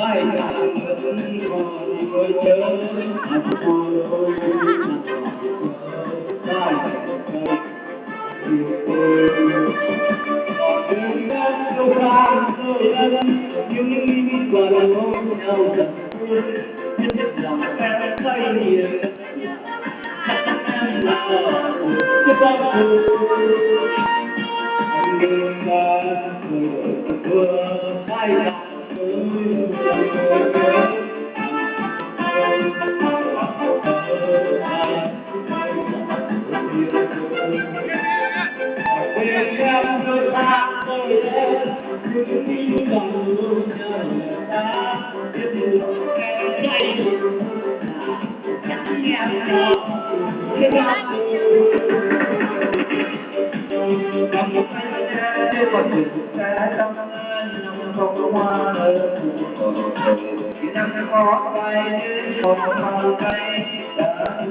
ai cả vẫn còn ngồi chờ hạnh phúc ai còn đường đất đâu xa nơi thân những nghĩ và lòng nhau thật vui nhất lòng em thấy hiền em là chất bác đừng ta người vừa ai cả không hoa chỉ nắng có bay một màu cây đã